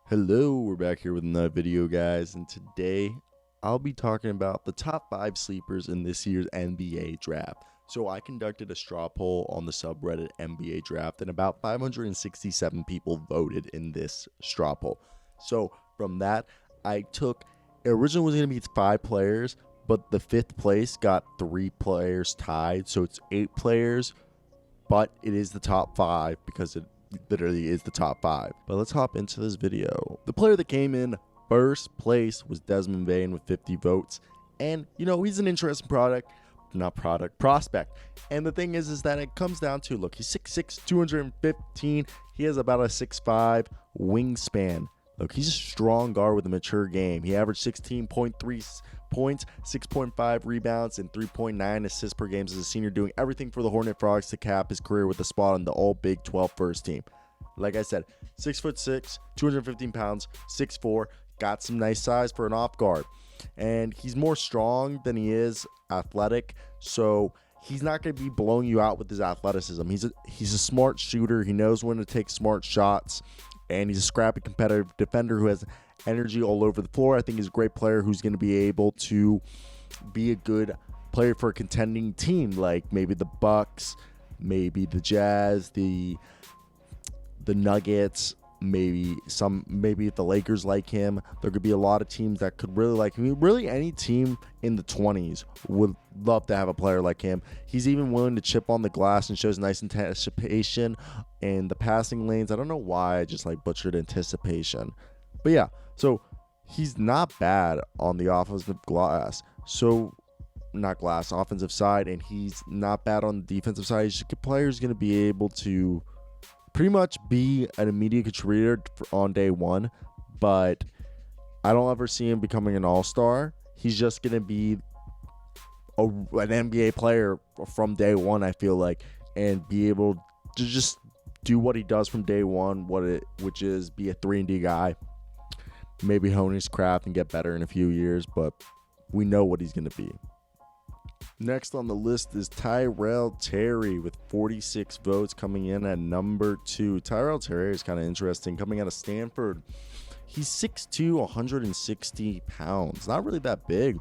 Hello, we're back here with another video, guys, and today I'll be talking about the top 5 sleepers in this year's NBA draft. So I conducted a straw poll on the subreddit NBA draft, and about 567 people voted in this straw poll. So from that, it originally was going to be 5 players, but the 5th place got 3 players tied, so it's 8 players, but it is the top 5 because it literally is the top 5. But let's hop into this video. The player that came in first place was Desmond Bane with 50 votes. And, he's an interesting prospect. And the thing is that it comes down to, look, he's 6'6", 215. He has about a 6'5" wingspan. Look, he's a strong guard with a mature game. He averaged 16.3 points, 6.5 rebounds, and 3.9 assists per game as a senior, doing everything for the Hornet Frogs to cap his career with a spot on the All-Big 12 first team. Like I said, 6'6", 215 pounds, 6'4", got some nice size for an off guard. And he's more strong than he is athletic, so he's not going to be blowing you out with his athleticism. He's a smart shooter. He knows when to take smart shots. And he's a scrappy competitive defender who has energy all over the floor. I think he's a great player who's going to be able to be a good player for a contending team, like maybe the Bucks, maybe the Jazz, the Nuggets, maybe if the Lakers like him. There could be a lot of teams that could really like him. Really, any team in the 20s would love to have a player like him. He's even willing to chip on the glass and shows nice anticipation in the passing lanes. I don't know why I just butchered anticipation, but yeah. So he's not bad on the offensive offensive side, and he's not bad on the defensive side. He's a player who's going to be able to pretty much be an immediate contributor on day one, but I don't ever see him becoming an all-star. He's just going to be an NBA player from day one, I feel like, and be able to just do what he does from day one, which is be a 3-and-D guy, maybe hone his craft and get better in a few years, but we know what he's going to be. Next on the list is Tyrell Terry with 46 votes, coming in at number 2. Tyrell Terry is kind of interesting, coming out of Stanford. He's 6'2", 160 pounds. Not really that big,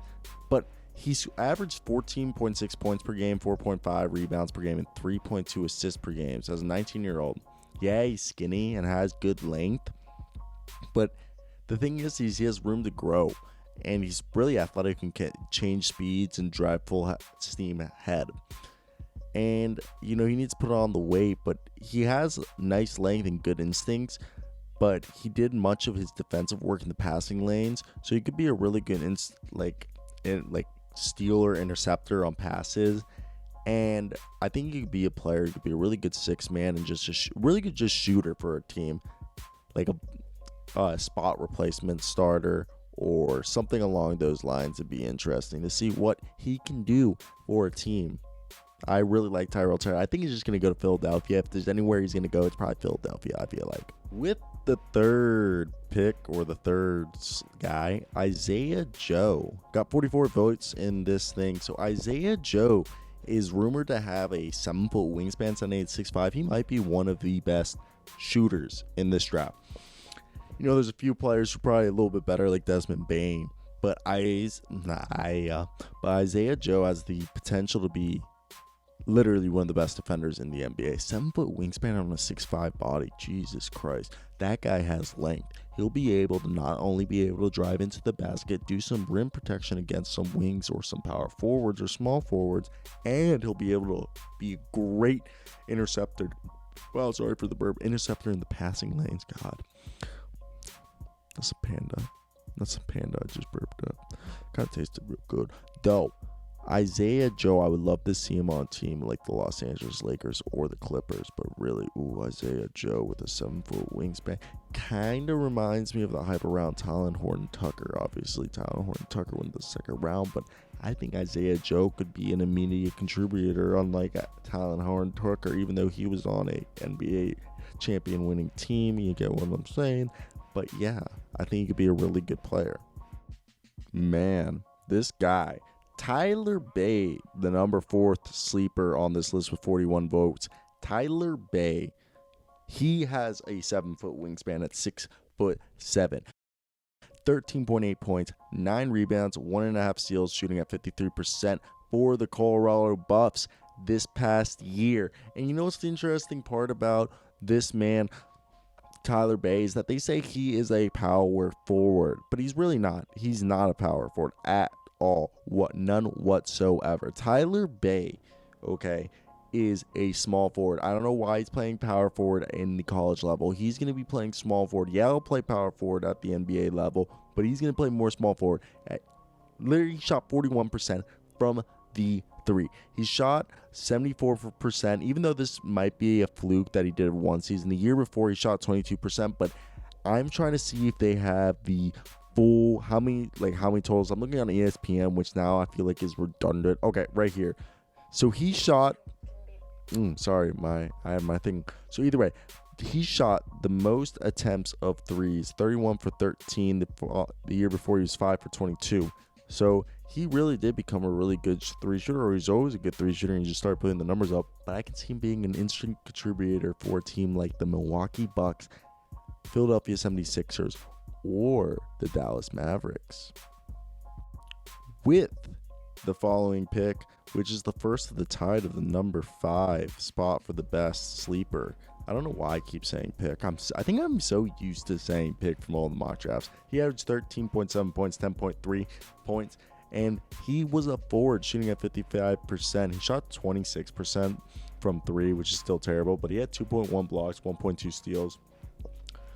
but he's averaged 14.6 points per game, 4.5 rebounds per game, and 3.2 assists per game. So as a 19-year-old, yeah, he's skinny and has good length, but the thing is he has room to grow. And he's really athletic and can change speeds and drive full steam ahead. And, he needs to put on the weight, but he has nice length and good instincts. But he did much of his defensive work in the passing lanes, so he could be a really good stealer, interceptor on passes. And I think he could be a player. He could be a really good six-man and just a really good shooter for a team, like a spot replacement starter, or something along those lines. Would be interesting to see what he can do for a team. I really like Tyrell Terry. I think he's just going to go to Philadelphia. If there's anywhere he's going to go, it's probably Philadelphia, I feel like. With the third pick, or the third guy, Isaiah Joe got 44 votes in this thing. So Isaiah Joe is rumored to have a 7-foot wingspan, 7'8", 6'5". He might be one of the best shooters in this draft. There's a few players who are probably a little bit better, like Desmond Bane, but Isaiah Joe has the potential to be literally one of the best defenders in the NBA. 7-foot wingspan on a 6'5" body. Jesus Christ. That guy has length. He'll be able to not only be able to drive into the basket, do some rim protection against some wings or some power forwards or small forwards, and he'll be able to be a great interceptor. Well, sorry for the burp. Interceptor in the passing lanes. God. That's a panda. I just burped up. Kind of tasted real good. Though, Isaiah Joe, I would love to see him on a team like the Los Angeles Lakers or the Clippers. But really, Isaiah Joe with a 7-foot wingspan kind of reminds me of the hype around Tyrell Horton-Tucker. Obviously, Tyrell Horton-Tucker went the second round, but I think Isaiah Joe could be an immediate contributor, unlike Tyrell Horton-Tucker, even though he was on a NBA champion-winning team. You get what I'm saying? But yeah, I think he could be a really good player. Man, this guy, Tyler Bay, the number 4th sleeper on this list with 41 votes. Tyler Bay, he has a 7-foot wingspan at 6 5'7", 13.8 points, 9 rebounds, 1.5 steals, shooting at 53% for the Colorado Buffs this past year. And you know what's the interesting part about this man, Tyler Bay, is that they say he is a power forward, but he's really not. He's not a power forward at all. None whatsoever. Tyler Bay, okay, is a small forward. I don't know why he's playing power forward in the college level. He's going to be playing small forward. Yeah, he'll play power forward at the NBA level, but he's going to play more small forward. Literally shot 41% from the three. He shot 74%, even though this might be a fluke that he did one season. The year before, he shot 22%, but I'm trying to see if they have the full, how many totals. I'm looking on ESPN, which now I feel like is redundant. Okay, right here. So he shot, I had my thing. So either way, he shot the most attempts of threes, 31 for 13. The year before, he was 5 for 22. So he really did become a really good three shooter, or he's always a good three shooter, and he just started putting the numbers up. But I can see him being an instant contributor for a team like the Milwaukee Bucks, Philadelphia 76ers, or the Dallas Mavericks. With the following pick, which is the first of the tide of the number 5 spot for the best sleeper. I don't know why I keep saying pick. I think I'm so used to saying pick from all the mock drafts. He averaged 13.7 points, 10.3 points, and he was a forward shooting at 55%. He shot 26% from 3, which is still terrible, but he had 2.1 blocks, 1.2 steals.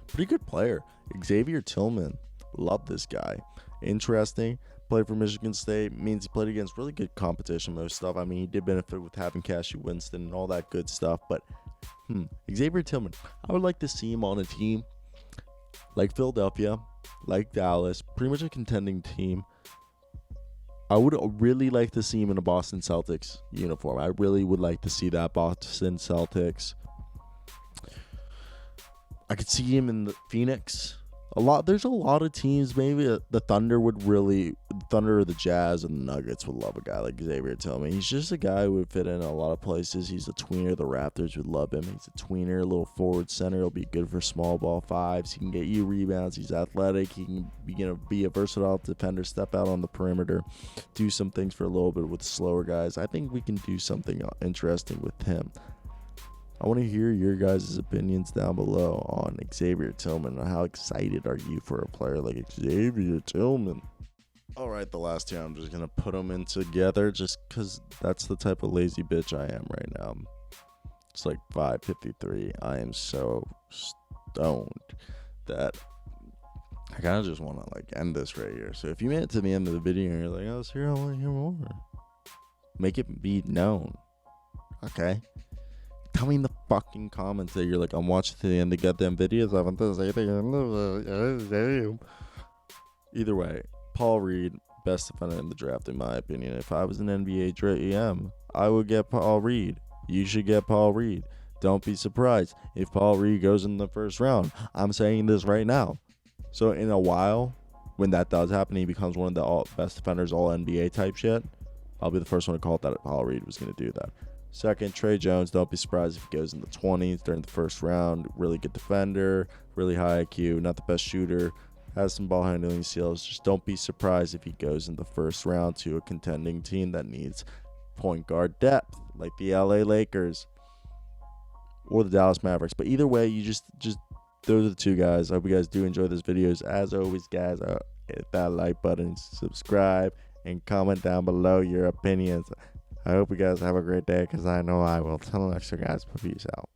Pretty good player. Xavier Tillman. Love this guy. Interesting. Played for Michigan State. Means he played against really good competition, most stuff. I mean, he did benefit with having Cassie Winston and all that good stuff, but Xavier Tillman, I would like to see him on a team like Philadelphia, like Dallas, pretty much a contending team. I would really like to see him in a Boston Celtics uniform. I really would like to see that Boston Celtics. I could see him in the Phoenix. There's a lot of teams. Maybe the Thunder or the Jazz and the Nuggets would love a guy like Xavier Tillman. He's just a guy who would fit in a lot of places. He's a tweener. The Raptors would love him. He's a tweener, a little forward center. He'll be good for small ball fives. He can get you rebounds. He's athletic. He can be a versatile defender, step out on the perimeter, do some things for a little bit with slower guys. I think we can do something interesting with him. I want to hear your guys' opinions down below on Xavier Tillman. How excited are you for a player like Xavier Tillman? All right, the last two, I'm just going to put them in together just because that's the type of lazy bitch I am right now. It's like 5:53. I am so stoned that I kind of just want to end this right here. So if you made it to the end of the video and you're like, oh, sir, I want to hear more, make it be known. Okay? Tell me in the fucking comments that you're like, I'm watching to the end of the goddamn videos. I want to say anything. Either way, Paul Reed, best defender in the draft, in my opinion. If I was an NBA GM, I would get Paul Reed. You should get Paul Reed. Don't be surprised if Paul Reed goes in the first round. I'm saying this right now. So in a while, when that does happen, he becomes one of the best defenders, all NBA type shit. I'll be the first one to call it that Paul Reed was going to do that. Second, Trey Jones. Don't be surprised if he goes in the 20s during the first round. Really good defender, really high IQ, not the best shooter, has some ball handling skills. Just don't be surprised if he goes in the first round to a contending team that needs point guard depth, like the LA Lakers or the Dallas Mavericks. But either way, you just those are the two guys. I hope you guys do enjoy this videos. As always, guys, hit that like button, subscribe, and comment down below your opinions. I hope you guys have a great day, because I know I will. Till next time, guys. Peace out.